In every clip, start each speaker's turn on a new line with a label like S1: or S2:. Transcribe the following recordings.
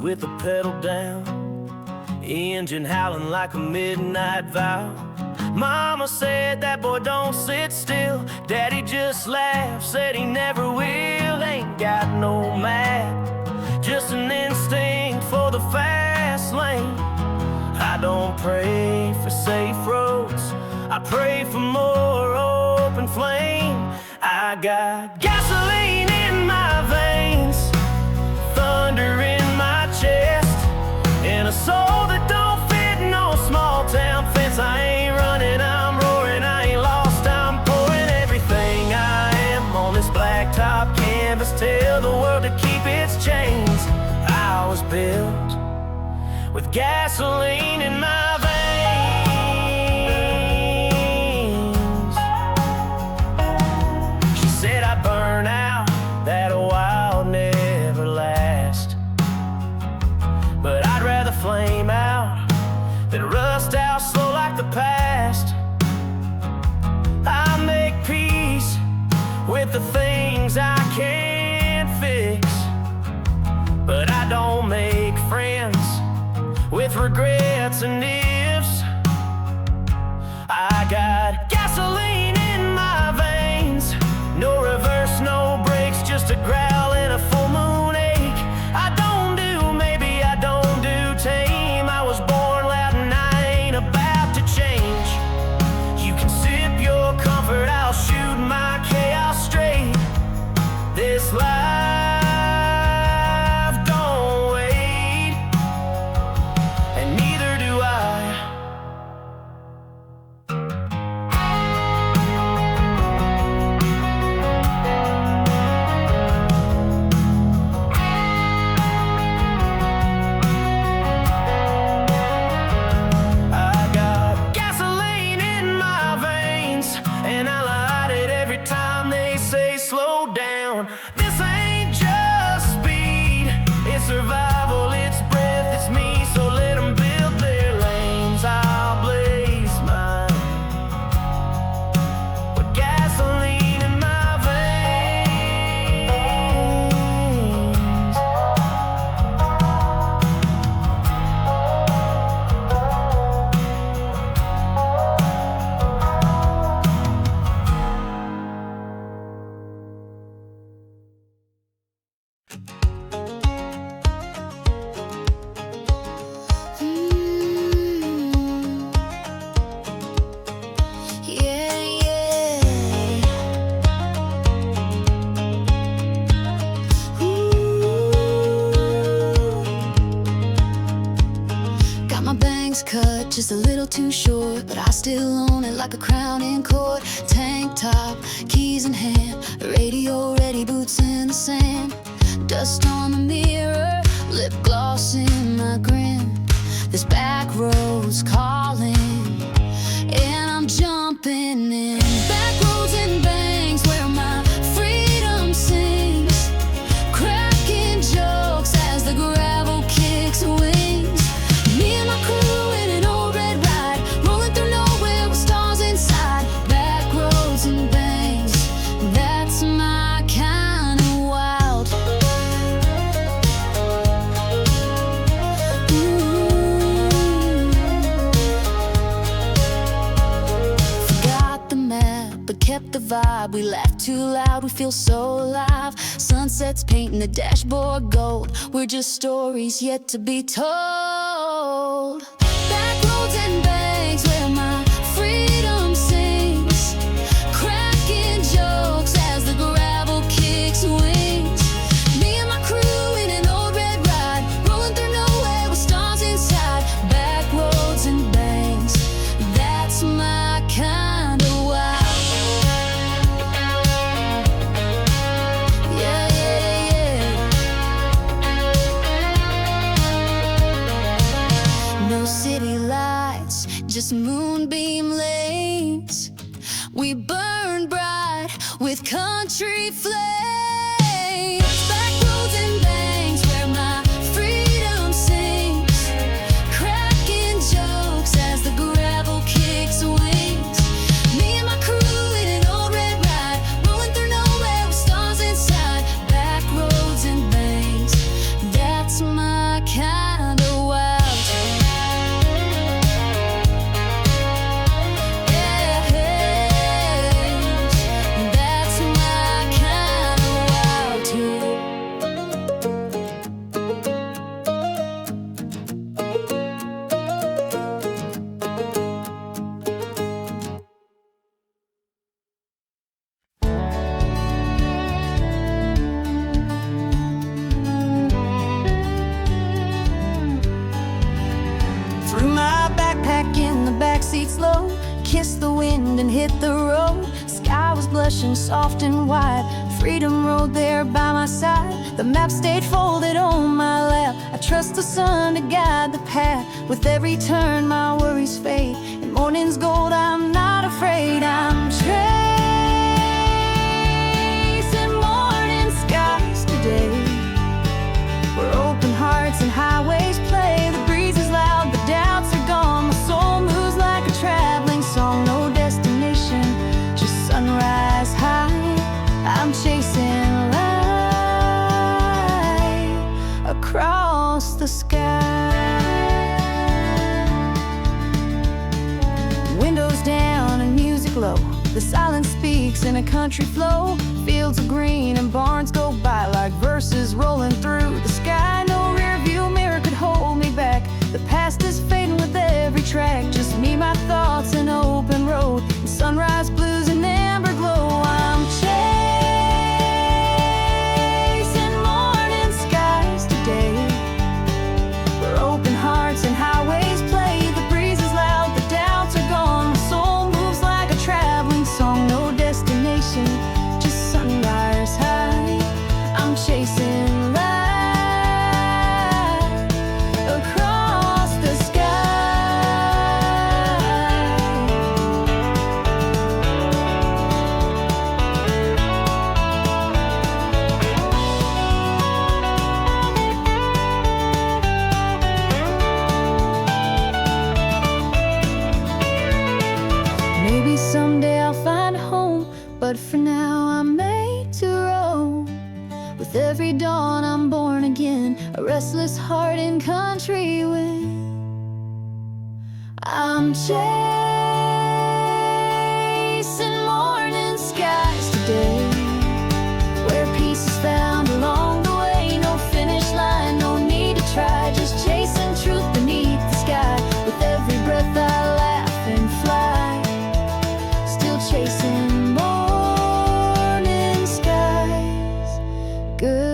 S1: with the pedal down, engine howling like a midnight vow. Mama said that boy don't sit still. Daddy just laughed, said he never will. Ain't got no map, just an instinct for the fast lane. I don't pray for safe roads, I pray for more open flame. I got gasoline in my veins, thunder in my chest, and a soul that don't fit no small town fence. I ain't running, I'm roaring, I ain't lost, I'm pouring everything I am on this blacktop canvas. Tell the world to keep its chains. I was built with gasoline in my veins. She said I burn out, that a while never last, but I'd rather flame out than rust out slow like the past. I make peace with the things I can't fix, but I don't make friends with regrets and ifs. I got gasoline in my veins, no reverse, no brakes, just a growl and a full moon ache. I don't do, maybe I don't do tame. I was born loud and I ain't about to change. You can sip your comfort, I'll shoot my chaos straight. This life don't wait, and neither do I. I got gasoline in my veins, and I light it every time they say slow down. This ain't just speed, it's survival, it's breath, it's me. So let them build their lanes, I'll blaze mine with gasoline in my veins.
S2: Yeah, yeah. Got my bangs cut just a little too short, but I still own it like a crown in court. Tank top, keys in hand, radio ready, boots in the sand. Dust on the mirror, lip gloss in my grin. This back road's calling, and I'm jumping in. Back roads and bangs where my freedom sings, cracking jokes as the gravel kicks wings. Me and my crew in an old red ride, rolling through nowhere with stars inside. Back roads and bangs, that's my kind of wild. Forgot the map, but kept the vibe. We laugh too loud, we feel so alive. Sunsets painting the dashboard gold. We're just stories yet to be told. Back roads and banks where my freedom sings, cracking jokes as the gravel kicks wings. Me and my crew in an old red ride, rolling through nowhere with stars inside. Back roads and banks, that's my kind of wild. Yeah, yeah, yeah. No city lights, just moonbeam lanes. We burn bright with country flames. Back roads and banks where my freedom sings, cracking jokes as the gravel kicks wings. Me and my crew in an old red ride, rolling through nowhere with stars inside. Back roads and banks, that's my kind kissed the wind and hit the road. Sky was blushing soft and wide. Freedom Road there by my side. The map stayed folded on my lap. I trust the sun to guide the path. With every turn my worries fade. In morning's gold I'm not afraid. I'm tracing morning skies today, where open hearts and highways play. The breeze is loud, the doubts are gone. My soul moves like a traveling song. No destination, just sunrise high. I'm chasing light across the sky. Windows down and music low. The silence speaks in a country flow. Fields of green and barns go by like verses rolling through the sky. No rear view mirror could hold me back. The past is fading with every track. Just me, my thoughts, an open road, and sunrise blues and amber glow. I'm chasing morning skies today, where open hearts and highways play. The breeze is loud, the doubts are gone. My soul moves like a traveling song. No destination, just sunrise high. I'm chasing light across the sky. Maybe someday I'll find a home, but for now I'm made to roam. With every dawn I'm born again, a restless heart in country wind. I'm chasing morning skies today, where peace is found along the way. No finish line, no need to try, just chasing truth beneath the sky. With every breath I laugh and fly, still chasing morning skies. Goodbye.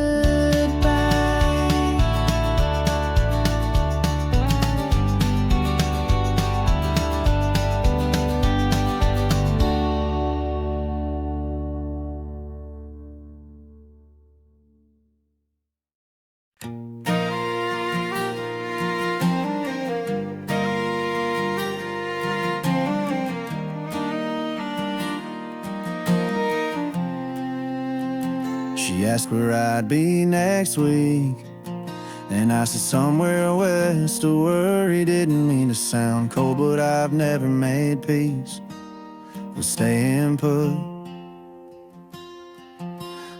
S3: She asked where I'd be next week, and I said somewhere west. A worry didn't mean to sound cold, but I've never made peace with staying put.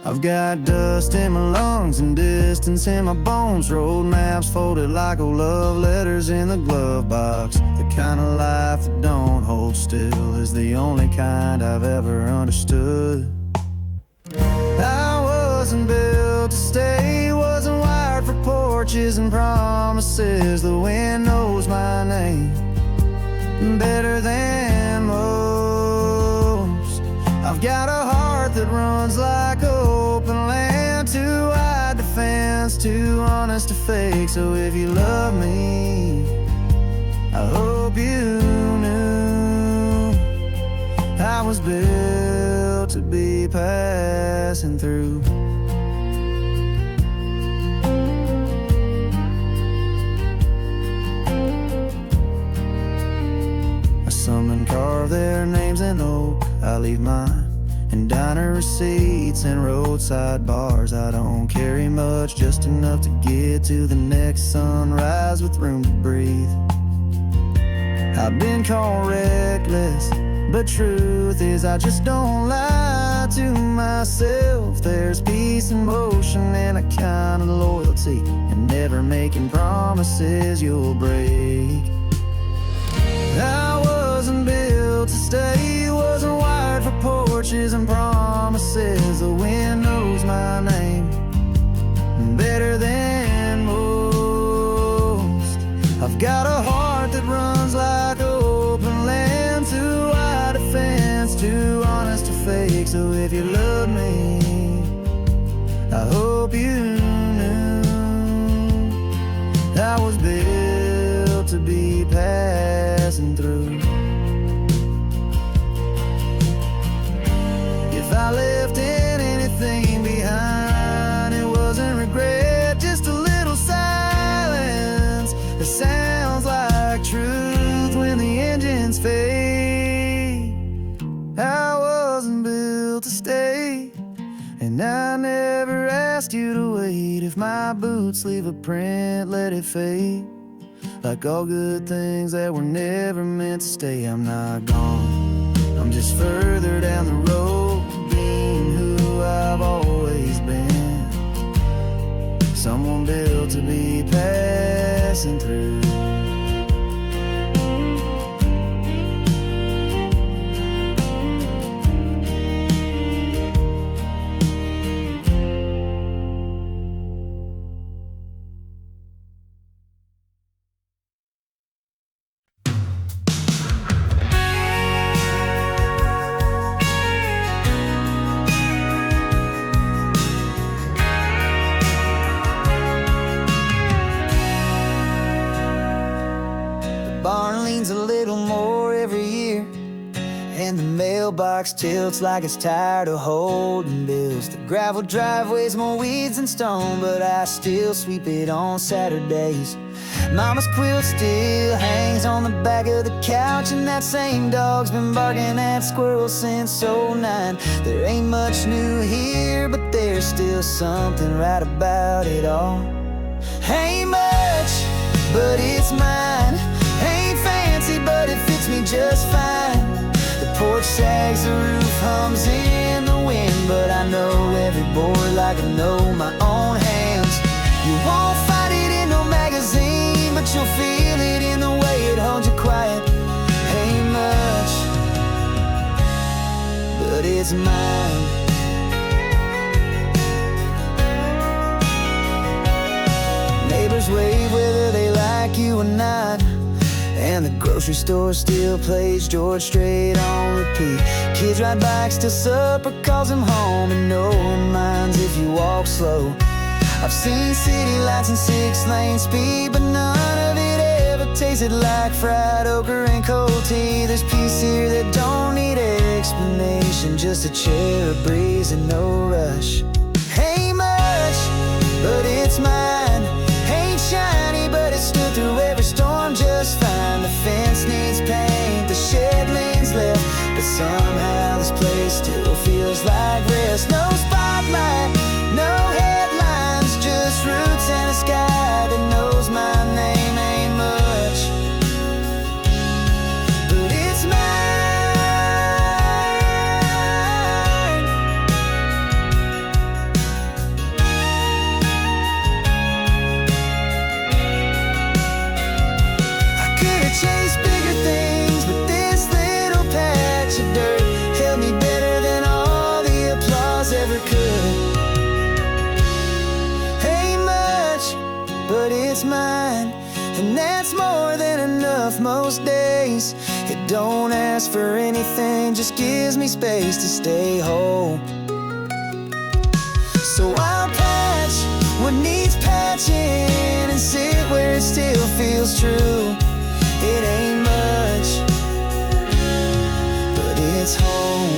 S3: I've got dust in my lungs and distance in my bones. Road maps folded like old love letters in the glove box. The kind of life that don't hold still is the only kind I've ever understood. I wasn't built to stay, wasn't wired for porches and promises. The wind knows my name better than most. I've got a heart that runs like open land, too wide to fence, too honest to fake. So if you love me, I hope you knew I was built to be passing through. Some carve their names in oak, I leave mine in diner receipts and roadside bars. I don't carry much, just enough to get to the next sunrise with room to breathe. I've been called reckless, but truth is I just don't lie to myself. There's peace in motion and a kind of loyalty, and never making promises you'll break. I wasn't built to stay, wasn't wired for porches and promises. The wind knows my name better than most. I've got a heart that runs like open land, too wide a fence, too honest to fake. So if you love me, I hope you knew I was built to be passing through. boots leave a print, let it fade. Like all good things that were never meant to stay. I'm not gone, I'm just further down the road, being who I've always been. Someone built to be passing through. Barn leans a little more every year, and the mailbox tilts like it's tired of holding bills. The gravel driveway's more weeds than stone, but I still sweep it on Saturdays. Mama's quilt still hangs on the back of the couch, and that same dog's been barking at squirrels since '09. There ain't much new here, but there's still something right about it all. Ain't much, but it's mine. Ain't fancy, but it fits me just fine. The porch sags, the roof hums in the wind, but I know every board like I know my own hands. You won't find it in no magazine, but you'll feel it in the way it holds you quiet. Ain't much, but it's mine. Neighbors wave whether they like you or not, and the grocery store still plays George Strait on repeat. Kids ride bikes till supper calls them home, and no one minds if you walk slow. I've seen city lights and 6-lane speed, but none of it ever tasted like fried okra and cold tea. There's peace here that don't need explanation, just a chair, a breeze, and no rush. Ain't much, but it's mine. Ain't shiny, but it stood through every storm just fine. The fence needs paint, the shed leans left, but somehow this place still feels like rest. No spotlight, no headlines, just roots and a sky that knows my name. Ain't much, but it's mine. Chase bigger things, but this little patch of dirt held me better than all the applause ever could. Ain't much, but it's mine, and that's more than enough most days. It don't ask for anything, just gives me space to stay whole. So I'll patch what needs patching and sit where it still feels true. It ain't much, but it's home.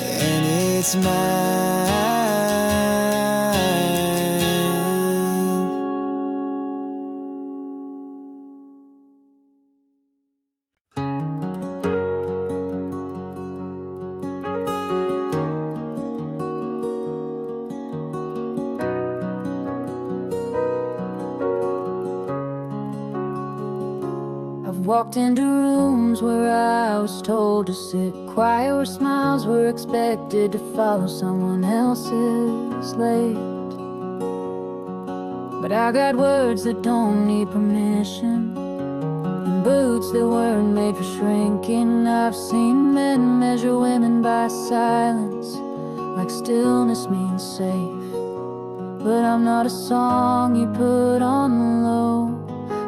S3: And it's mine.
S4: Walked into rooms where I was told to sit quiet, where smiles were expected to follow someone else's lead. But I got words that don't need permission, and boots that weren't made for shrinking. I've seen men measure women by silence, like stillness means safe. But I'm not a song you put on the low,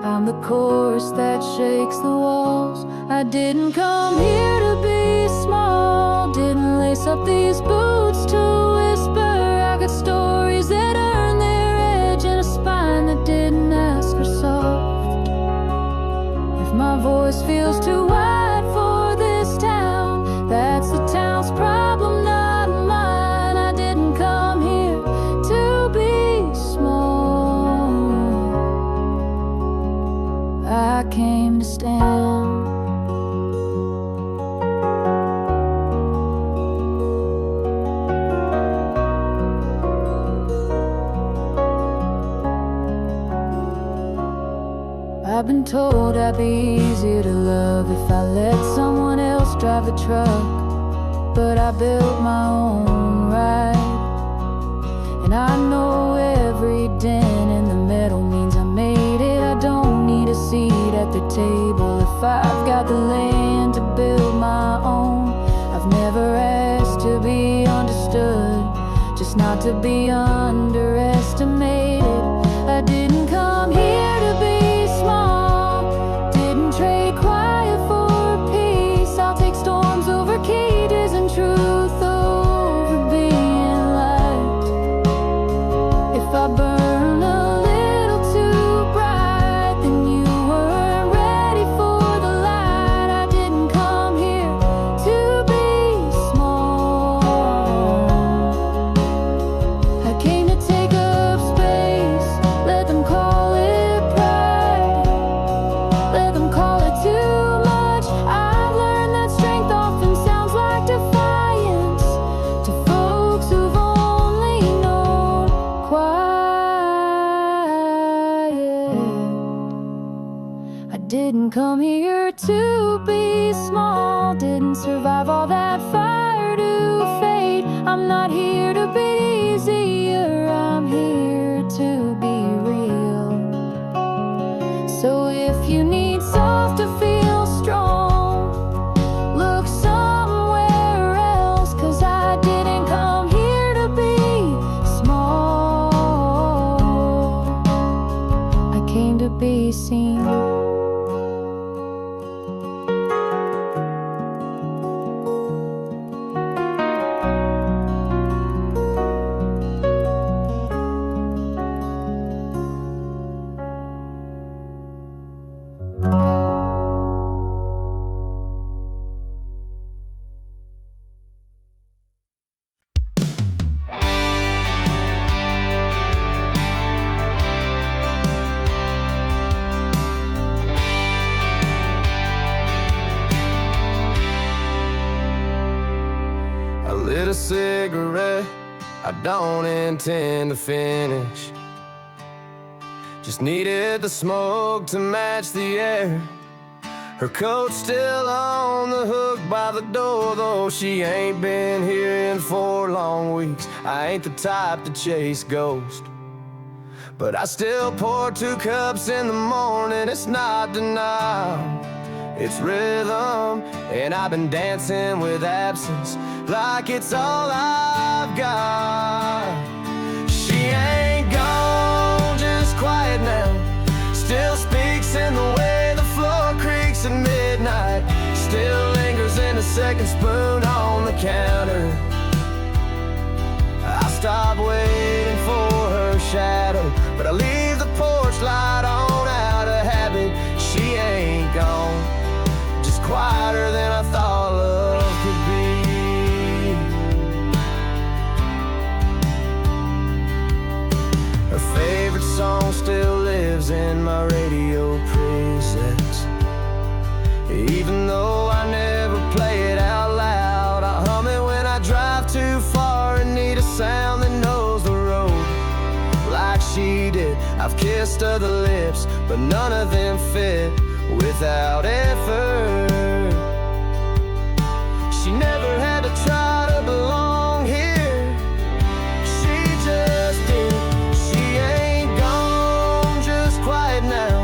S4: I'm the chorus that shakes the walls. I didn't come here to be small, didn't lace up these boots to whisper. I got stories that earned their edge and a spine that didn't ask for soft. If my voice feels too wide for this town, that's the town's problem, not mine. I didn't come here to be small, I came to stand. been told I'd be easier to love if I let someone else drive the truck, but I built my own ride. And I know every dent in the metal means I made it. I don't need a seat at the table if I've got the land to build my own. I've never asked to be understood, just not to be underestimated. I didn't come here to be small, didn't trade quiet for peace. I'll take storms over cages and truth over being liked. If I burn a little too bright, then you weren't ready for the light. I didn't come here to be small, I came to take up space. Let them call it pride, let them call it too much. I've learned that strength often sounds like defiance to folks who've only known quiet. I didn't come here to be small, didn't survive all that fire to fade. I'm not here to be easier, I'm here to be real. So if you need soft to feel strong, look somewhere else, 'cause I didn't come here to be small, I came to be seen.
S1: I lit a cigarette, I don't intend to finish. Just needed the smoke to match the air. Her coat's still on the hook by the door, though she ain't been here in 4 long weeks. I ain't the type to chase ghosts, but I still pour 2 cups in the morning. It's not denial, it's rhythm, and I've been dancing with absence like it's all I've got. She ain't gone, just quiet now. Still speaks in the way the floor creaks at midnight. Still lingers in a second spoon on the counter. I stop waiting for her shadow, but I leave the porch light on out of habit. She ain't gone, just quieter than I thought love could be. Her favorite song still lives in my radio presets, even though I never play it out loud. I hum it when I drive too far and need a sound that knows the road like she did. I've kissed other lips, but none of them fit without effort. She never had to try to belong here, she just did. She ain't gone, just quiet now.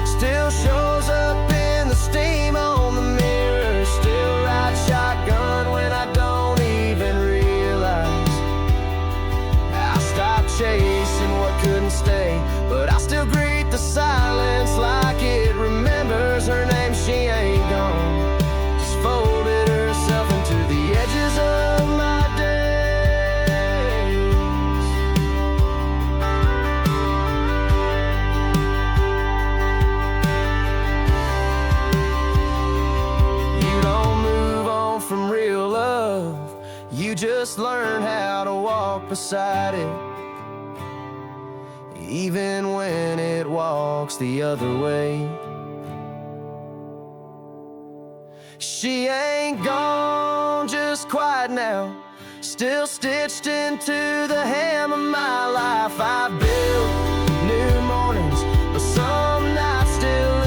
S1: Still shows up in the steam on the mirror. Still ride shotgun when I don't even realize. I stopped chasing what couldn't stay, but I still greet the silence like it remembers her name. She ain't gone, just folded herself into the edges of my days. You don't move on from real love, you just learn how to walk beside it, even when it walks the other way. She ain't gone, just quiet now. Still stitched into the hem of my life. I built new mornings, but some nights still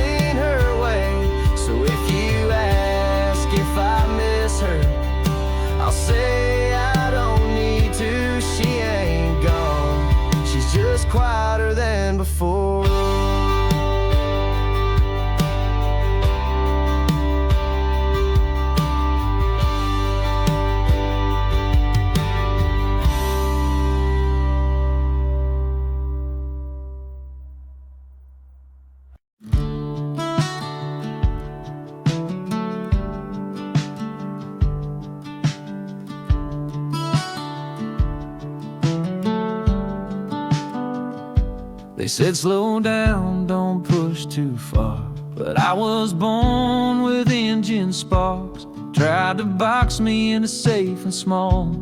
S3: They said slow down, don't push too far, but I was born with engine sparks. Tried to box me into safe and small,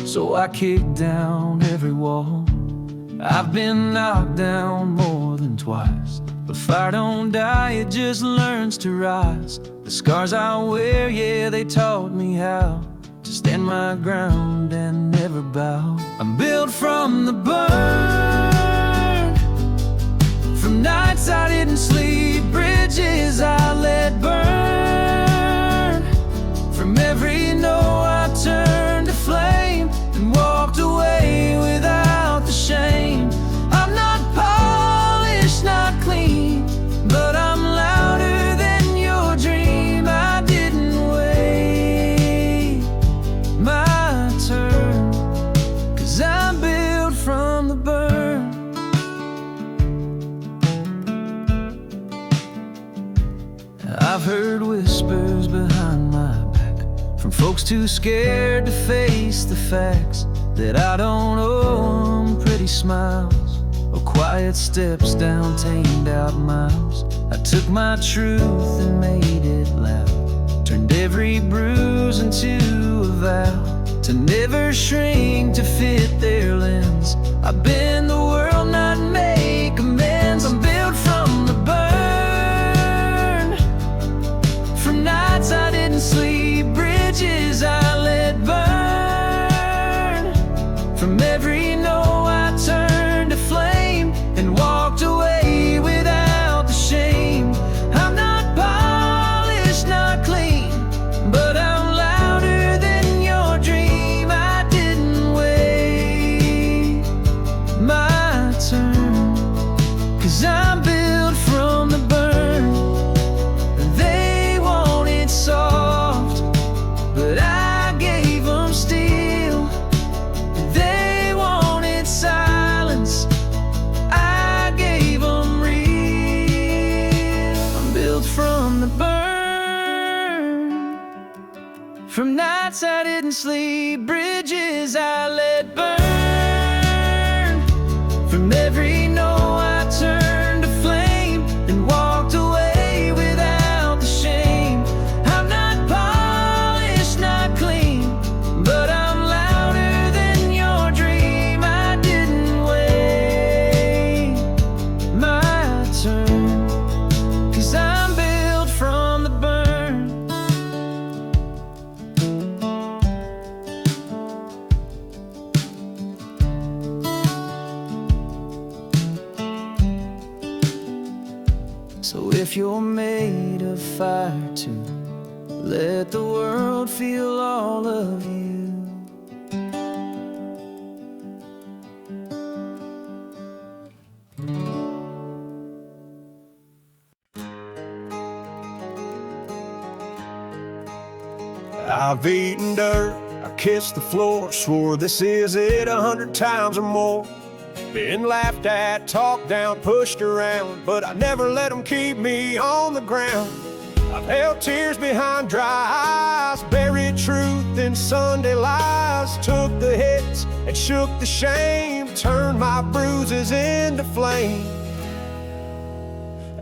S3: so I kicked down every wall. I've been knocked down more than twice, but fire don't die, it just learns to rise. The scars I wear, yeah, they taught me how to stand my ground and never bow. I'm built from the burn, from nights I didn't sleep, bridges I let burn. From every no I turned to flame and walked away without the shame. I'm not polished, not clean, but I'm louder than your dream. I didn't wait my turn, 'cause I'm built from the burn. I've heard whispers behind my back from folks too scared to face the facts, that I don't owe them pretty smiles or quiet steps down tamed out miles. I took my truth and made it loud, turned every bruise into a vow to never shrink to fit their lens. I bend the world, not make amends. I'm built from the burn, from nights I didn't sleep, bridges I let burn. From every no I turned to flame and walked away without the shame. I'm not polished, not clean, but I'm louder than your dream. I didn't wait my turn, 'cause I'm built from the burn. They wanted soft, but I gave them steel. They wanted silence, I gave them real. I'm built from the burn, from nights I didn't sleep, bridges I let burn. From every no I turned to flame and walked away without the shame. I'm not polished, not clean, but I'm louder than your dream. I didn't wait my turn, 'cause I'm built from the burn. So if you're made of fire too, let the world feel all of you.
S1: I've eaten dirt, I kissed the floor, swore this is it 100 times or more. Been laughed at, talked down, pushed around, but I never let them keep me on the ground. I've held tears behind dry eyes, buried truth in Sunday lies, took the hits and shook the shame, turned my bruises into flame.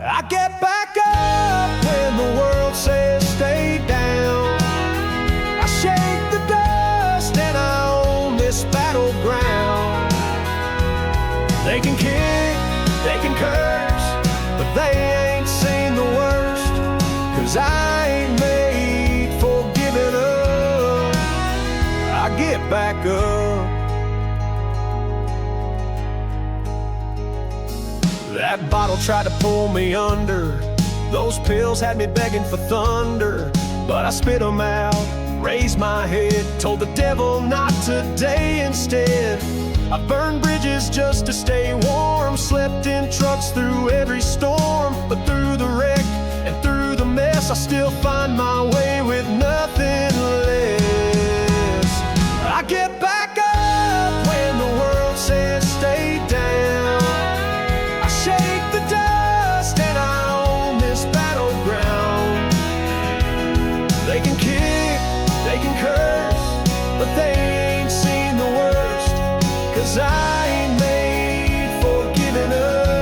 S1: I get back up when the world says stay down. I shake the dust and I own this battleground. They can kick, they can curse, but they ain't seen the worst, 'cause I ain't made for giving up. I get back up. That bottle tried to pull me under, those pills had me begging for thunder, but I spit them out, raised my head, told the devil not today instead. I burned bridges just to stay warm, slept in trucks through every storm, but through the wreck and through the mess I still find my way with nothing less. I get back up when the world says stay down. I shake the dust and I own this battleground. They can kick, they can curse, but they ain't seen the worst, 'cause I ain't made for giving up.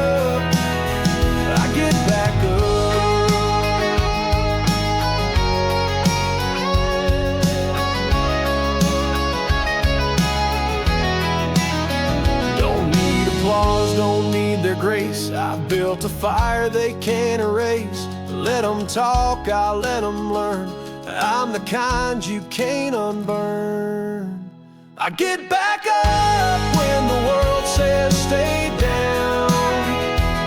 S1: flaws don't need their grace. I built a fire they can't erase. Let them talk, I'll let them learn. I'm the kind you can't unburn. I get back up when the world says stay down.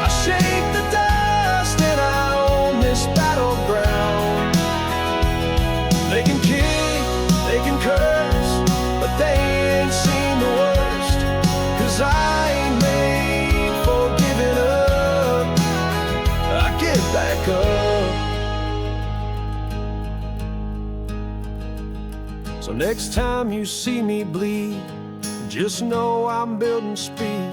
S1: I shake the dust and I own this battleground. They can kick, they can curse, but they ain't seen the worst. 'Cause I ain't made for giving up. I get back up. So next time you see me bleed, just know I'm building speed.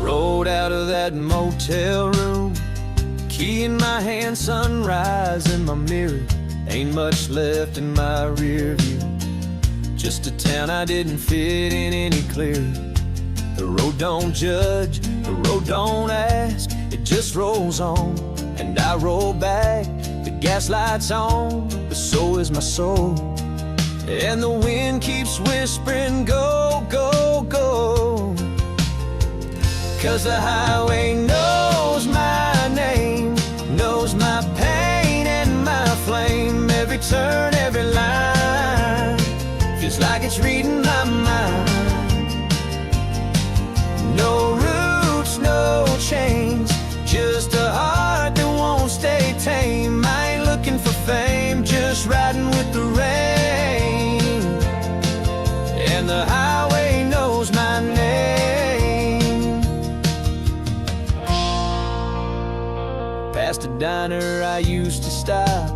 S1: Rolled out of that motel room, key in my hand, sunrise in my mirror. Ain't much left in my rear view. Just a town I didn't fit in any clearer. The road don't judge, the road don't ask. It just rolls on, and I roll back. The gaslight's on, but so is my soul. And the wind keeps whispering, go, go, go. 'Cause the highway knows my name, knows my pain and my flame. Every turn, every line feels like it's reading my mind. No roots, no chains, just a heart that won't stay tame. I ain't looking for fame, just riding with the rain. And the highway knows my name. Past a diner I used to stop,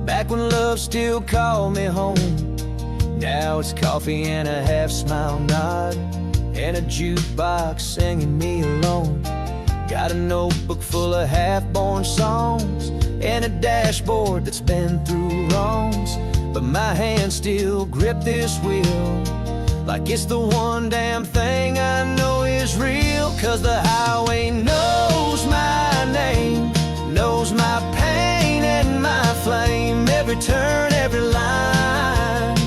S1: back when love still called me home. Now it's coffee and a half-smile nod, and a jukebox singing me alone. Got a notebook full of half-born songs, and a dashboard that's been through wrongs. But my hands still grip this wheel like it's the one damn thing I know is real. 'Cause the highway knows my name, knows my pain and my flame. Every turn, every line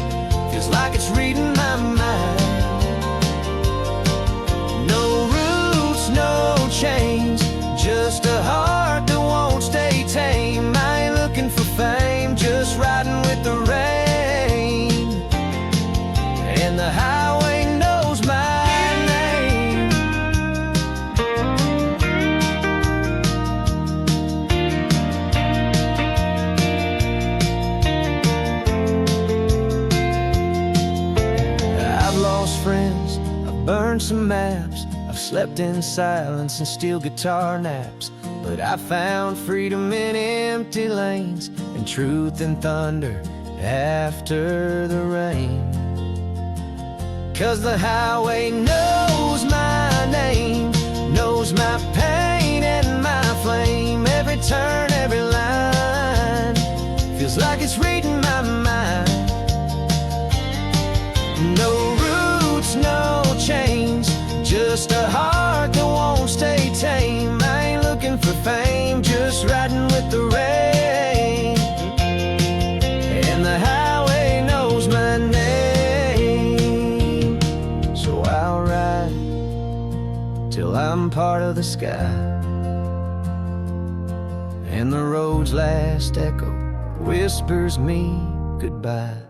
S1: feels like it's reading my mind. No roots, no chains, just a heart that won't stay tame. I ain't looking for fame, just riding with the rain. And the highway knows my name. I've lost friends, I've burned some maps, I've slept in silence and steel guitar naps. But I found freedom in empty lanes, and truth in thunder after the rain. 'Cause the highway knows my name, knows my pain and my flame. Every turn, every line feels like it's reading my mind. No roots, no chains, just a heart that won't stay tame. I ain't looking for fame, just riding with the rain. And the highway knows my name. So I'll ride till I'm part of the sky, and the road's last echo whispers me goodbye.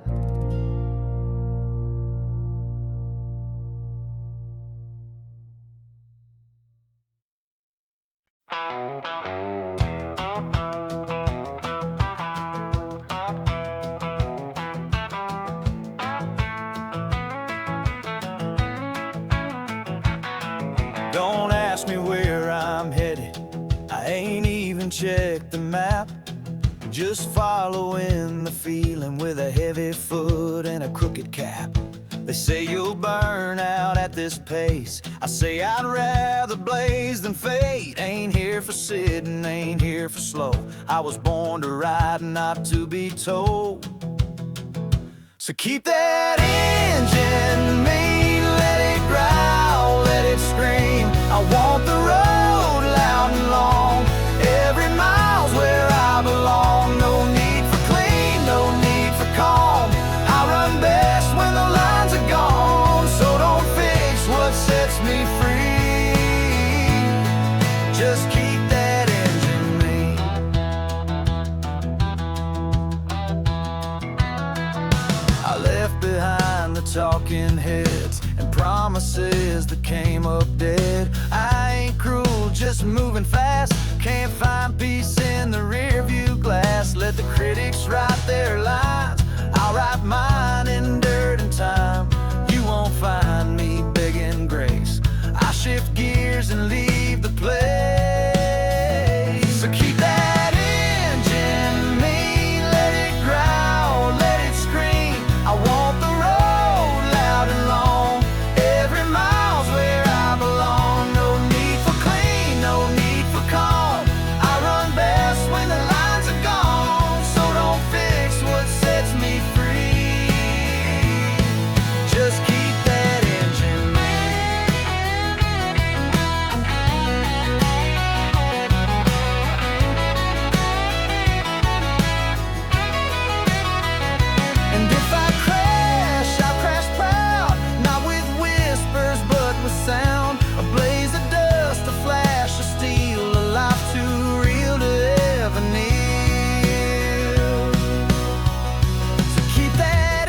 S1: Don't ask me where I'm headed, I ain't even checked the map. Just following the feeling with a heavy foot and a crooked cap. They say you'll burn out at this pace, I say I'd rather blaze than fade. Ain't here for sitting, ain't here for slow. I was born to ride and not to be told.
S3: So keep that engine mean, let it growl, let it scream. I want the road loud and long. Every mile's where I belong. No need for clean, no need for calm. I run best when the lines are gone. So don't fix what sets me free. Just keep that engine mean. I left behind the talking heads and promises that came up dead. I ain't cruel, just moving fast. Can't find peace in the rear view glass. Let the critics write their lines, I'll write mine in dirt and time. You won't find me begging grace. I shift gears and leave the place. So keep that engine mean, let it growl, let it scream. I want the road loud and long. Every mile's where I belong. No need for clean, no need for calm. I run best when the lines are gone. So don't fix what sets me free. Just keep that engine And if I crash, I'll crash proud. Not with whispers, but with sound. A blaze of dust, a flash of steel. A life too real to ever kneel. So keep that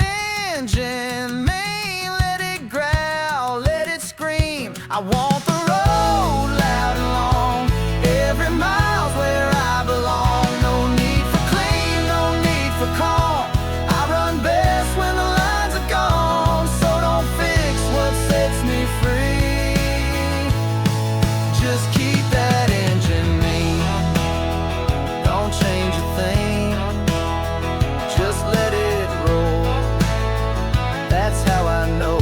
S3: engine mean, let it growl, let it scream. I want the road loud and long. Every mile's where I belong. No need for clean, no need for calm. I run best when the lines are gone. So don't fix what sets me free. Just keep that engine mean. Don't change a thing. Just let it roll. That's how I know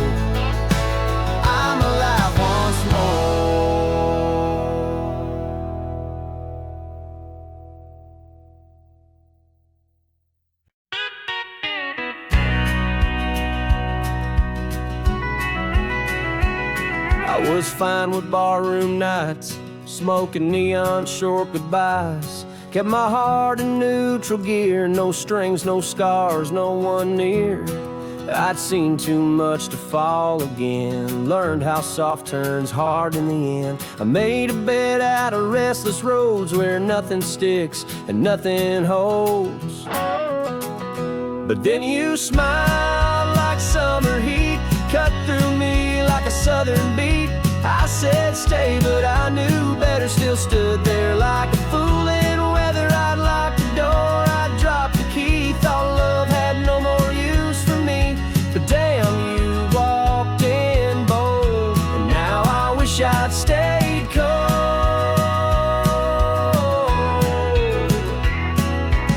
S3: I'm alive once more. I was fine with barroom nights, smoking neon short goodbyes. Kept my heart in neutral gear, no strings, no scars, no one near. I'd seen too much to fall again, learned how soft turns hard in the end. I made a bed out of restless roads where nothing sticks and nothing holds. But then you smiled like summer heat, cut through me like a southern beat. I said stay, but I knew better, still stood there like a fool in weather. I'd lock the door, I'd drop the key, thought love had no more use for me. But damn, you walked in bold, and now I wish I'd stayed cold.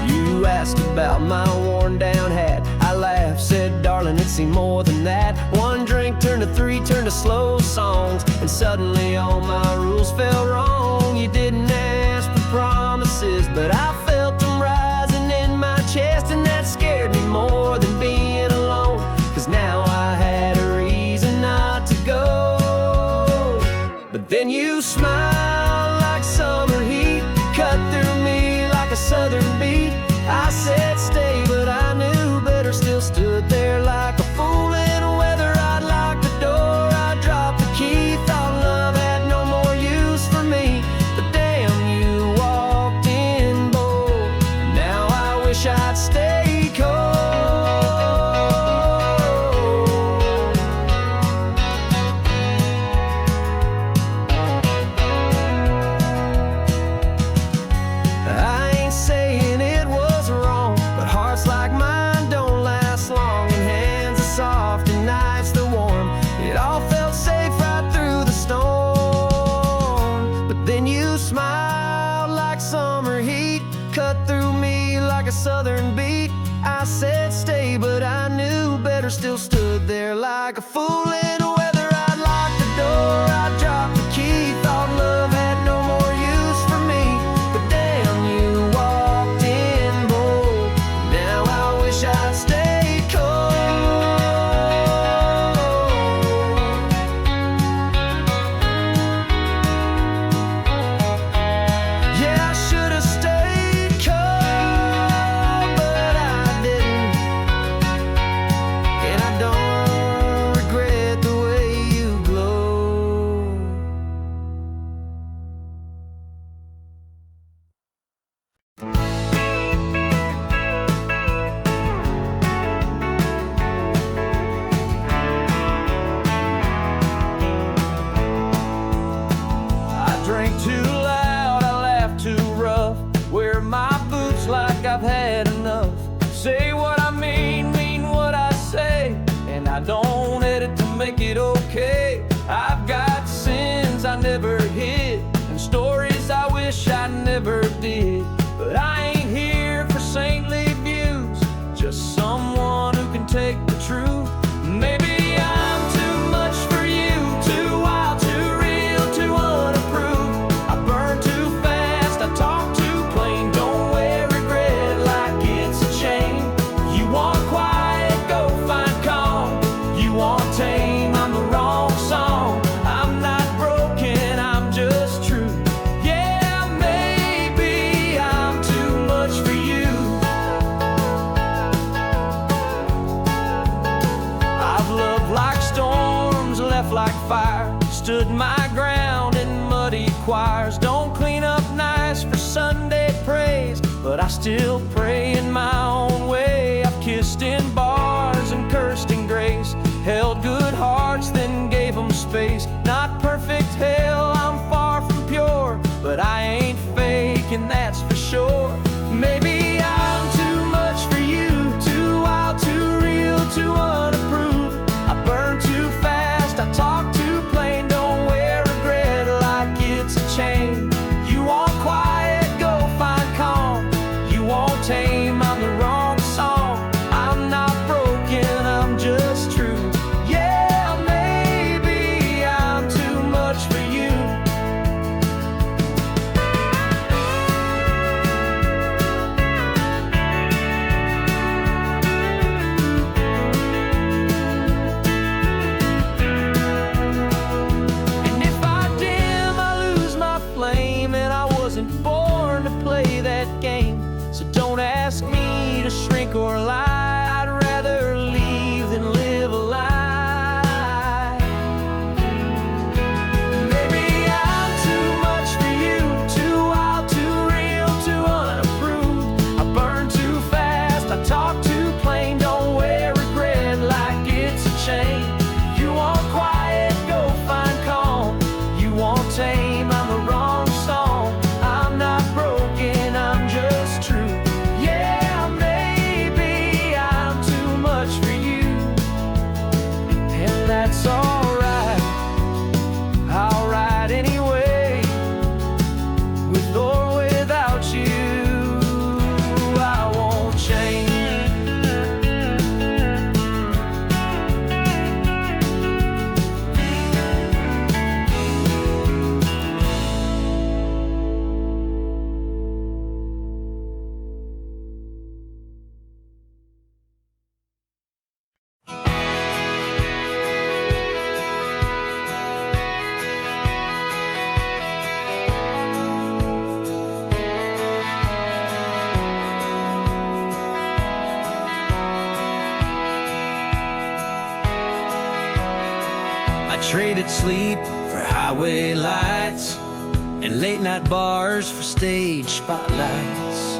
S3: You asked about my worn down hat, I laughed, said darling, it seemed more than that. One drink turned to three, turned to slow songs, and suddenly all my rules fell wrong. You didn't ask for promises, but I felt them rising in my chest, and that scared me more than being alone. 'Cause now I had a reason not to go. But then you smiled like summer heat, cut through me like a southern beat. I said stay, but I knew better, still stood there like a fool in weather. I'd lock the door, I'd drop the key, thought love had no more use for me. But damn, you walked in bold, now I wish I'd stay cold. I ain't saying it was wrong, but hearts like mine don't last long, and hands are soft and nights they're warm. It all felt safe right through the storm. But then you smiled like summer heat, cut through me like a southern beat. I said stay, but I knew better, still stood there like a fool in weather. I'd lock the door, I'd drop the key, thought love had no more use for me. But damn, you walked in bold, now I wish I'd stayed cold.
S1: stood my ground in muddy choirs. Don't clean up nice for Sunday praise, but I still pray in my own way. I've kissed in bars and cursed in grace, held good hearts, then gave them space. Not perfect, hell, I'm far from pure, but I ain't fake, and that's for sure. Maybe I'm too much for you, too wild, too real, too unapproved. I burn too fast, I talk too plain, don't wear regret like it's a chain. You want quiet, go find calm. You won't tame, I'm the wrong song. I'm not broken, I'm just true. Yeah, maybe I'm too much for you. And if I dim, I lose my flame, and I wasn't born to play that game. So don't ask me to shrink or lie. I'd rather leave than live a lie. Maybe I'm too much for you, too wild, too real, too unapproved. I burn too fast, I talk too plain, don't wear regret like it's a chain. You want quiet, go find calm. You want tame, I'm the wrong song. I'm not broken, I'm just true. Yeah, maybe I'm too much for you, and that's alright. I'll ride anyway, with or without you. I won't change. I traded sleep for highway lights and late night bars for stage spotlights.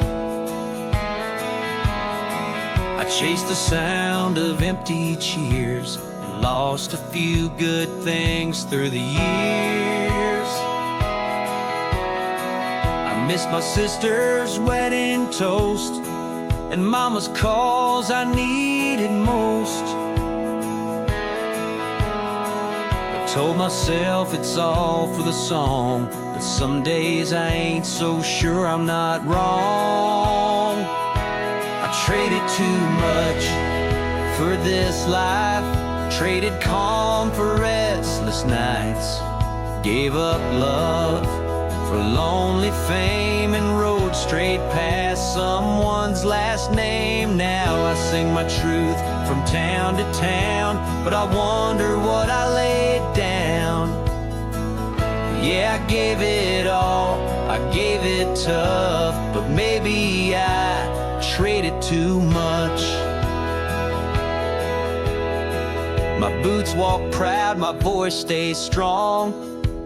S1: I chased the sound of empty cheers and lost a few good things through the years. I missed my sister's wedding toast and mama's calls I needed most. Told myself it's all for the song, but some days I ain't so sure I'm not wrong. I traded too much for this life, traded calm for restless nights, gave up love for lonely fame, and rode straight past someone's last name. Now I sing my truth from town to town, but I wonder what I laid down. Yeah, I gave it all, I gave it tough, but maybe I traded too much. My boots walk proud, my voice stays strong,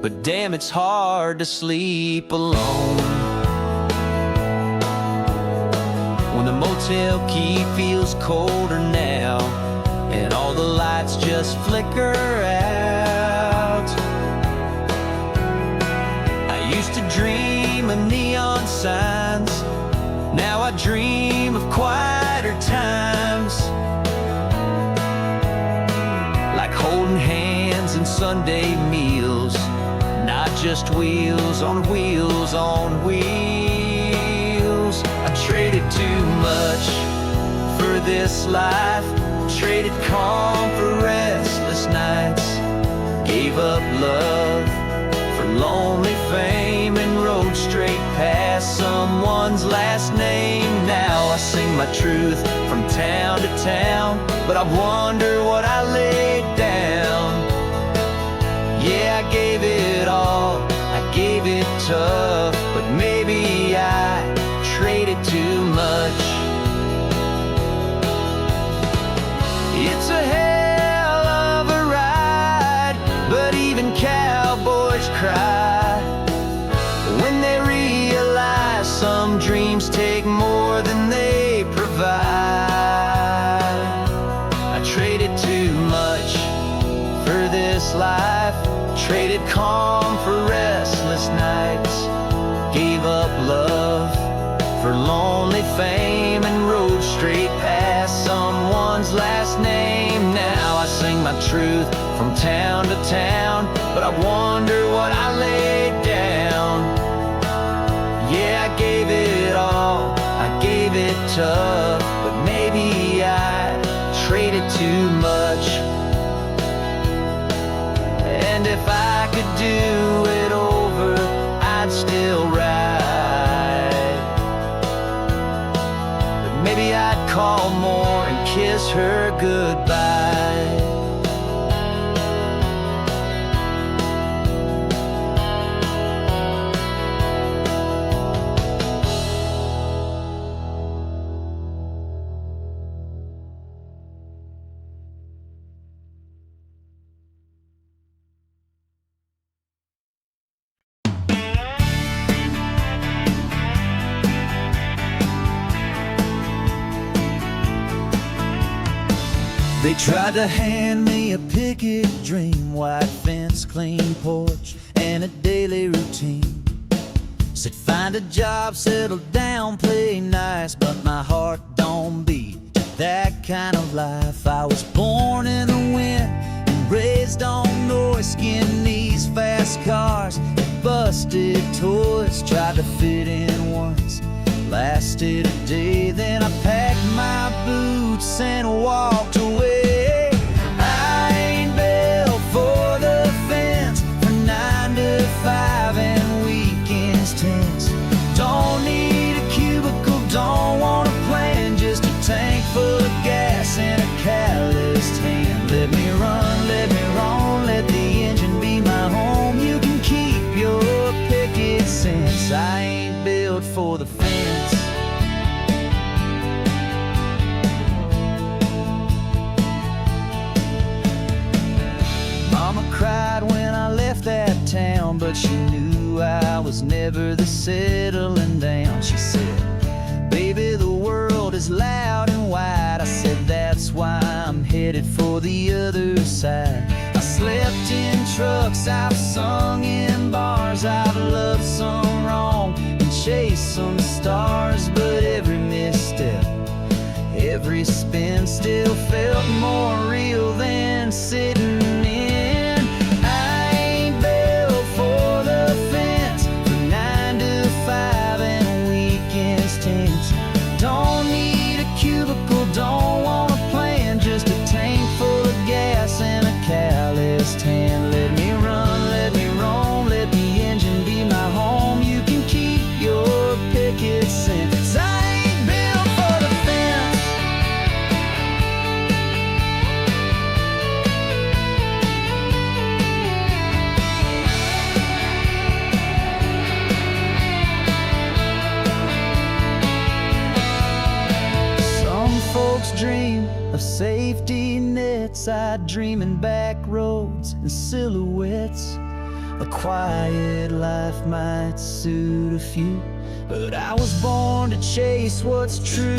S1: but damn, it's hard to sleep alone when the motel key feels colder now and all the lights just flicker out. I used to dream of neon signs, now I dream of quieter times, like holding hands and Sunday meals, not just wheels on wheels on wheels. I traded too much for this life, traded calm for restless nights, gave up love for lonely fame, and rode straight past someone's last name. Now I sing my truth from town to town, but I wonder what I laid down. Yeah, I gave it all, I gave it tough, but maybe I traded too much. It's a hell of a ride, but even cows Traded calm for restless nights, gave up love for lonely fame, and rode straight past someone's last name. Now I sing my truth from town to town, but I wonder what I laid down. Yeah, I gave it all, I gave it tough, but maybe I traded too much. And if I could do it over, I'd still ride. But maybe I'd call more and kiss her goodbye.
S3: They tried to hand me a picket dream, white fence, clean porch, and a daily routine. Said find a job, settle down, play nice, but my heart don't beat to that kind of life. I was born in the wind and raised on noise, skin knees, fast cars, and busted toys. Tried to fit in once, lasted a day, then I packed my boots and walked away. I ain't built for the fence, for 9 to 5 and weekends tense. Don't need a cubicle, don't want a plan, just a tank full of gas and a calloused hand. Let me run, let me roam, let the engine be my home. You can keep your picket sense. I ain't built for the fence. Mama cried when I left that town, but she knew I was never the settling down. She said, baby, the world is loud and wide. I said, that's why I'm headed for the other side. I slept in trucks, I've sung in bars, I've loved some wrong and chased some stars. But every misstep, every spin still felt more real than sitting in. I ain't built for the fence, for 9 to 5 and weekends tense. Don't need a cubicle, don't want a plan, just a tank full of gas and a calloused hand. Let me run, let me roam, let the engine be my home. You can keep your picket sense. I ain't built for the fence. Some folks dream of safety nets, I dream in back roads and silhouettes. A quiet life might suit a few, but I was born to chase what's true.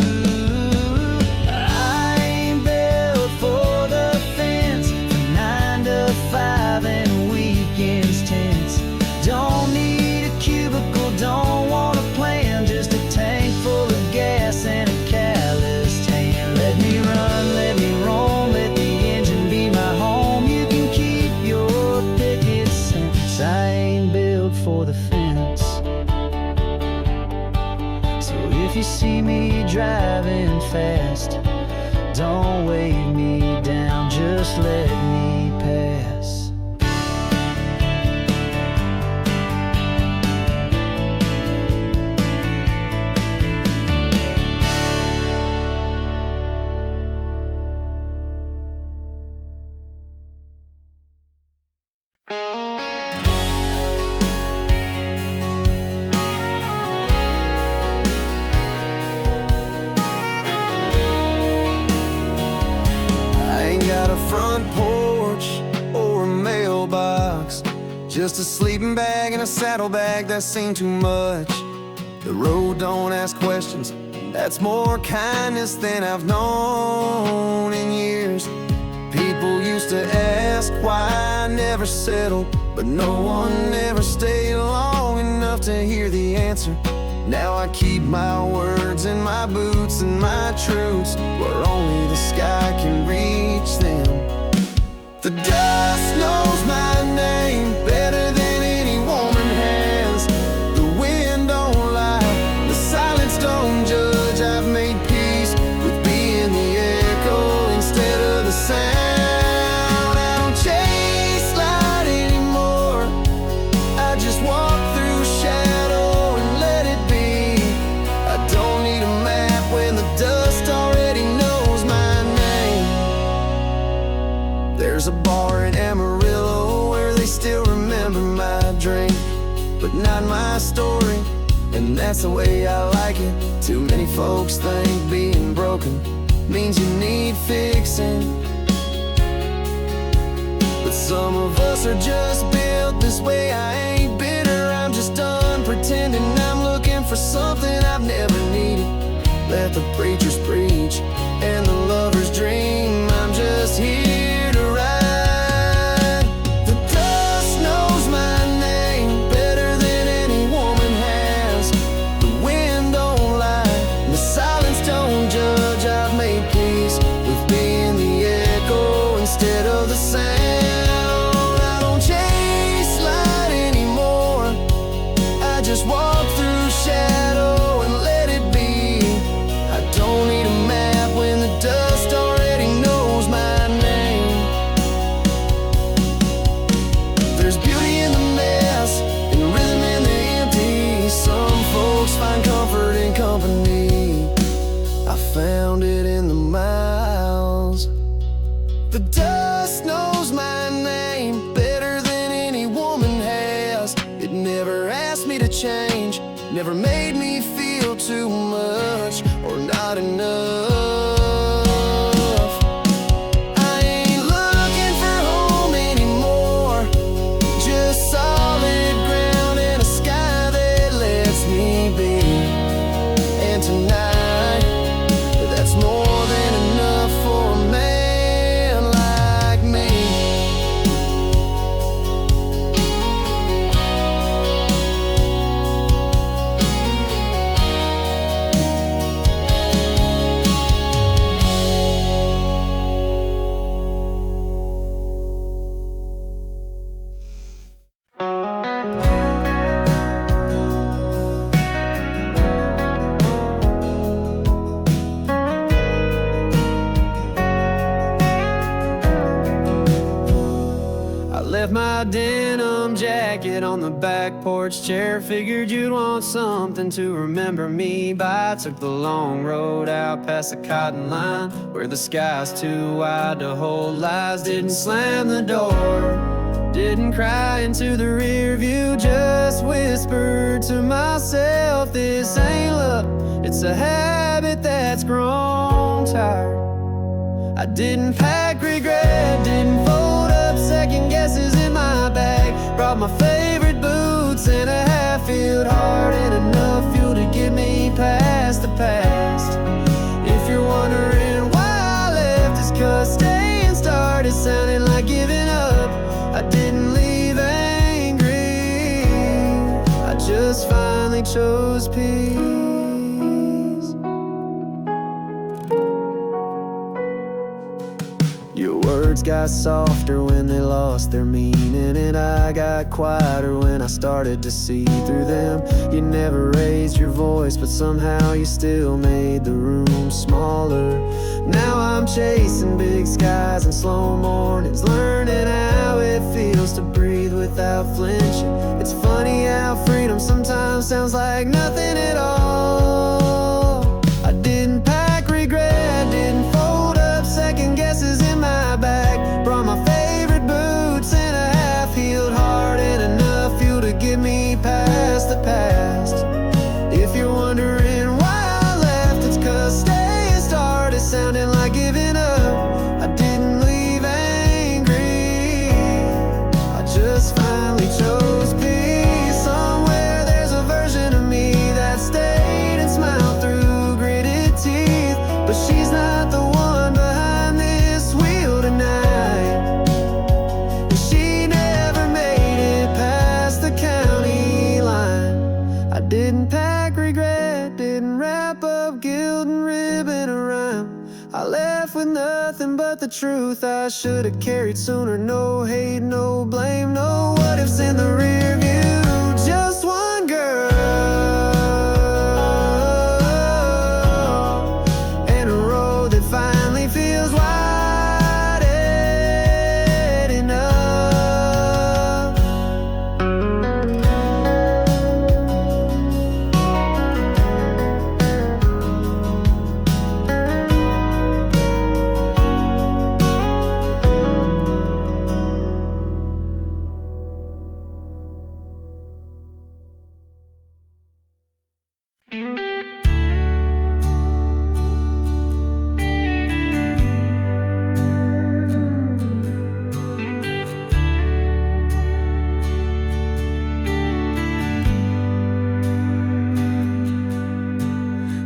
S3: I ain't built for the fence, for 9 to 5 and weekends tense. Don't need a cubicle, don't want a plan, just a tank full of gas and a calloused hand. Let me run, let me roam, let the engine be my home. You can keep your picket sense. I ain't built for the fence. So if you see me driving fast, don't wave me down, just let me pass. Just a sleeping bag and a saddlebag, that seemed too much. The road don't ask questions, that's more kindness than I've known in years. People used to ask why I never settled, but no one ever stayed long enough to hear the answer. Now I keep my words in my boots and my truths where only the sky can reach them. The dust knows my name better than any woman has. The wind don't lie, the silence don't judge. I've made peace with being the echo instead of the sound. I don't chase light anymore, I just walk through shadow and let it be. I don't need a map when the dust already knows my name. There's a bar in Amarillo where they still remember my drink, but not my story, and that's the way I like it. Too many folks think being broken means you need fixing, but some of us are just built this way. I ain't bitter, I'm just done pretending I'm looking for something I've never needed. Let the preachers preach and the lovers dream, I'm just here to ride. The dust knows my name better than any woman has. The wind don't lie, the silence don't judge. I've made peace with being the echo instead of the sound. I don't chase light anymore, I just walk through shadow and let it be. I don't need a map when the dust already knows my name. There's beauty in the mess and rhythm in the empty. Some folks find comfort in company, I found it in the miles. The dust knows my name better than any woman has. It never asked me to change, never made me feel too much or not enough. I ain't looking for home anymore, just solid ground and a sky that lets me be. And tonight, that's more than enough for a man like me. I left my denim jacket on the back porch chair. Figured you'd want something to remember me by. Took the long road out past the cotton line where the sky's too wide to hold lies. Didn't slam the door, didn't cry into the rear view, just whispered to myself, this ain't love, it's a habit that's grown tired. I didn't pack regret, didn't fold up second guesses in my bag. Brought my favorite boots and a half-filled heart and enough fuel to get me past the past. If you're wondering why I left, it's 'cause staying started sounding like giving up. I didn't leave angry, I just finally chose peace. Your words got softer when they lost their meaning, and I got quieter when I started to see through them. You never raised your voice, but somehow you still made the room smaller. Now I'm chasing big skies and slow mornings, learning how it feels to breathe without flinching. It's funny how freedom sometimes sounds like nothing at all. I didn't pack regret, didn't fold up second guesses in my bag. Brought my favorite boots and a half-healed heart and enough fuel to get me past the past. If you're wondering why I left, it's 'cause staying started sounding like giving up. I didn't leave angry, I just finally chose peace. Somewhere there's a version of me that stays left with nothing but the truth I should have carried sooner. No hate, no blame, no what ifs in the rear view. Just one girl and a road that finally feels wide enough.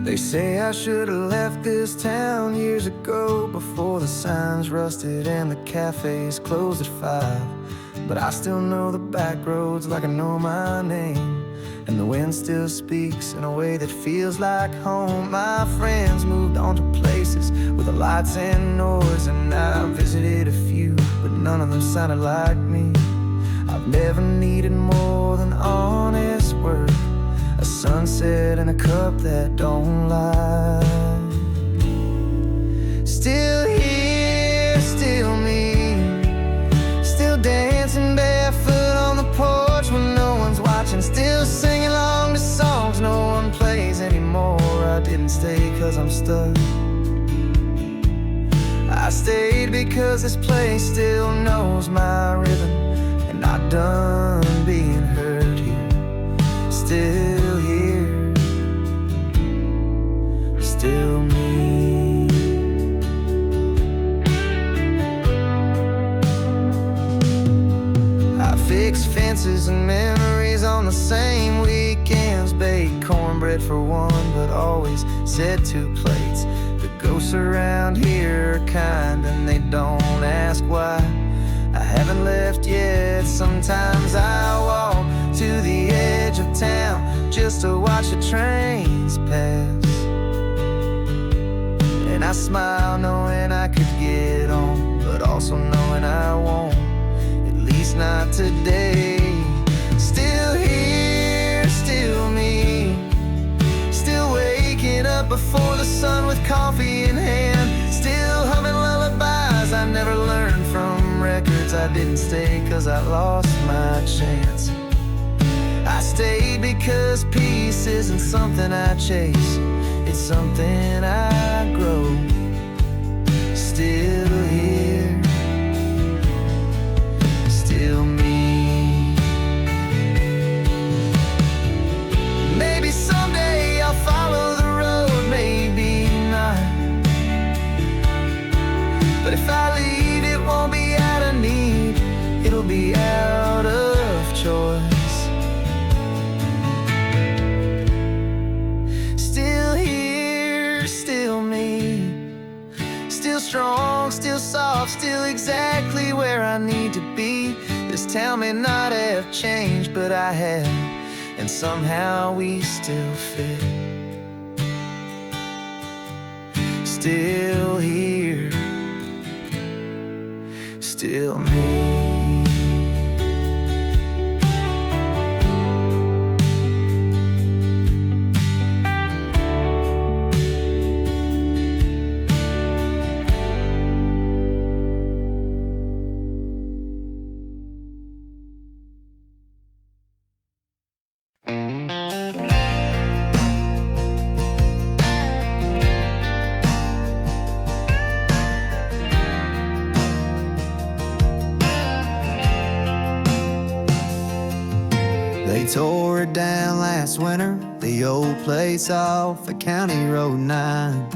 S3: They say I should have left this town years ago, before the signs rusted and the cafes closed at 5. But I still know the back roads like I know my name, and the wind still speaks in a way that feels like home. My friends moved on to places with the lights and noise, and I visited a few, but none of them sounded like me. I've never needed more than honest work, a sunset and a cup that don't lie. Still here, still me, still dancing barefoot on the porch when no one's watching, still singing along to songs no one plays anymore. I didn't stay 'cause I'm stuck, I stayed because this place still knows my rhythm, and not done being heard here. Still here, still me. I fix fences and memories on the same weekends, bake cornbread for one, but always set 2 plates. The ghosts around here are kind and they don't ask why. I haven't left yet. Sometimes I walk to the edge of town just to watch the trains pass, and I smile knowing I could get on, but also knowing I won't, at least not today. Still here, still me, still waking up before the sun with coffee in hand, still humming lullabies I never learned from records. I didn't stay 'cause I lost my chance, I stayed because peace isn't something I chase, it's something I grow. Still here, still me. Maybe someday I'll follow the road, maybe not, but if I leave it won't be out of need, it'll be out of choice. Strong, still soft, still exactly where I need to be. This town may not have changed, but I have, and somehow we still fit. Still here, still me. They tore it down last winter, the old place off of County Road 9.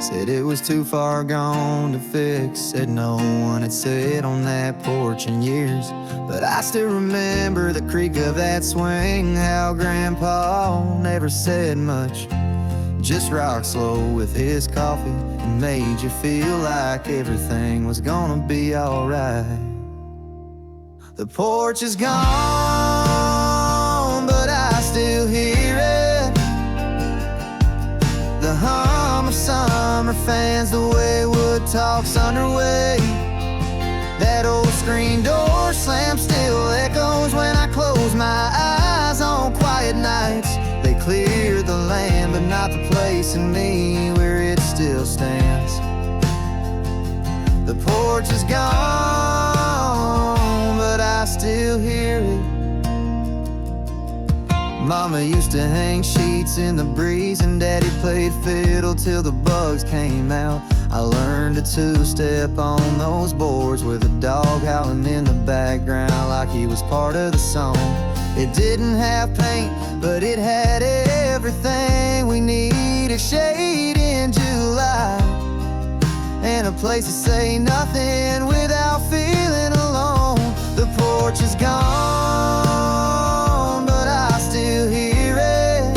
S3: Said it was too far gone to fix, said no one had sat on that porch in years. But I still remember the creak of that swing, how Grandpa never said much, just rocked slow with his coffee and made you feel like everything was gonna be alright. The porch is gone, but I still hear it, the hum hum of summer fans, the way wood talks underway. That old screen door slam still echoes when I close my eyes on quiet nights. They cleared the land, but not the place in me where it still stands. The porch is gone, but I still hear it. Mama used to hang sheets in the breeze, and Daddy played fiddle till the bugs came out. I learned to two-step on those boards with a dog howling in the background like he was part of the song. It didn't have paint, but it had everything we needed. Shade in July, and a place to say nothing without feeling alone. The porch is gone, but I still hear it.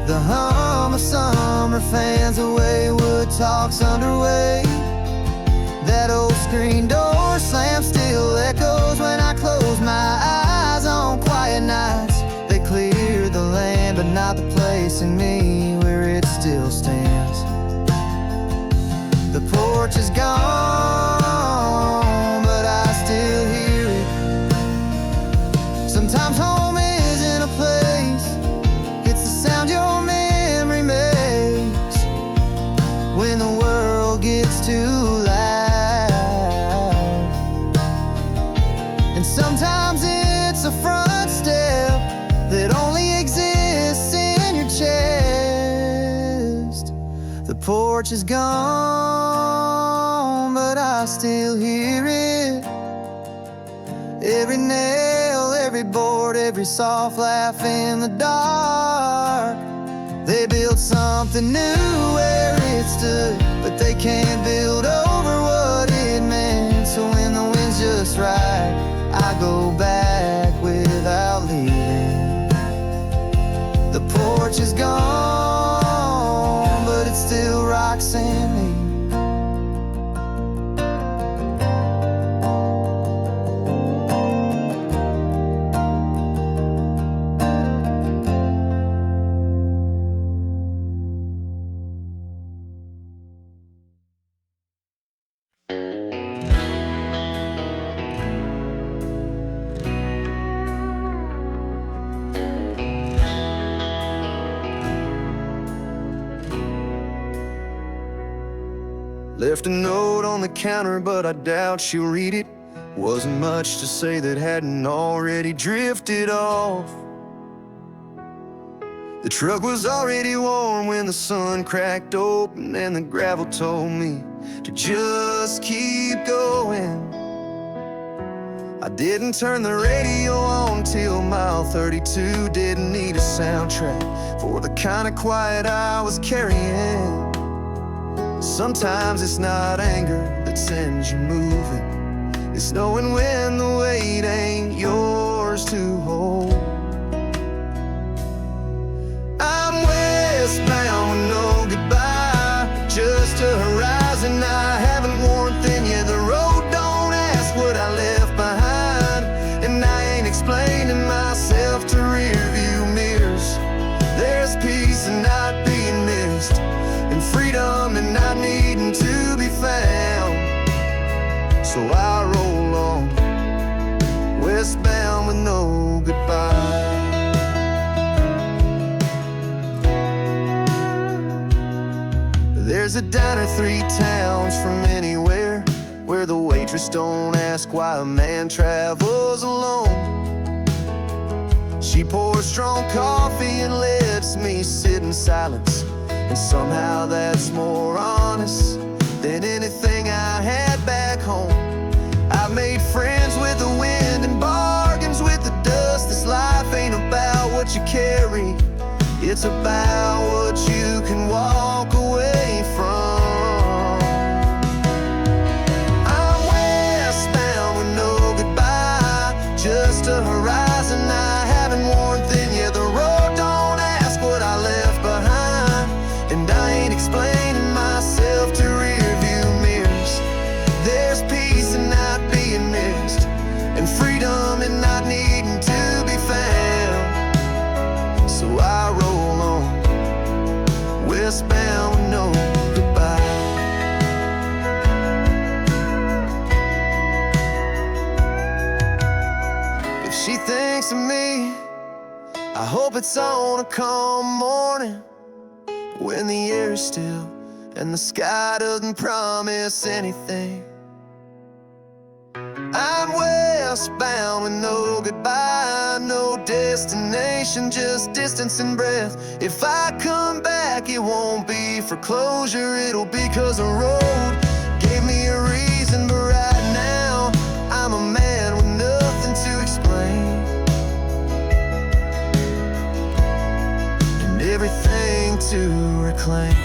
S3: The hum of summer fans, the way wood talks underway. That old screen door slam still echoes when I close my eyes on quiet nights. They cleared the land, but not the place in me where it still stands. The porch is gone, but I still hear it. Sometimes home isn't a place, it's the sound your memory makes when the world gets too loud. And sometimes it's a front step that only exists in your chest. The porch is gone, but I still hear it. Every nail, every board, every soft laugh in the dark. They built something new where it stood, but they can't build over what it meant. So when the wind's just right, I go back without leaving. The porch is gone, but it still rocks in me. Left a note on the counter, but I doubt she'll read it. Wasn't much to say that hadn't already drifted off. The truck was already warm when the sun cracked open, and the gravel told me to just keep going. I didn't turn the radio on till mile 32. Didn't need a soundtrack for the kind of quiet I was carrying. Sometimes it's not anger that sends you moving, it's knowing when the weight ain't yours to hold. I'm westbound with no goodbye, just a horizon I haven't worn thin yet. The road don't ask what I left behind, and I ain't explaining myself to rearview mirrors. There's peace in not being missed, and freedom in not needing to be found. So I roll on, westbound with no goodbye. There's a diner 3 towns from anywhere, where the waitress don't ask why a man travels alone. She pours strong coffee and lets me sit in silence, and somehow that's more honest than anything I had back home. I've made friends with the wind and bargains with the dust. This life ain't about what you carry, it's about what you can walk away from. I'm westbound with no goodbye, just a horizon I haven't worn thin yet. The road don't ask what I left behind, and I ain't explaining myself to rearview mirrors. There's peace in not being missed, and freedom in not needing to be found. So I roll on, hope it's on a calm morning when the air is still and the sky doesn't promise anything. I'm westbound with no goodbye, no destination, just distance and breath. If I come back, it won't be for closure, it'll be 'cause the road gave me a reason. But right now, I'm a man with nothing to explain, and everything to reclaim.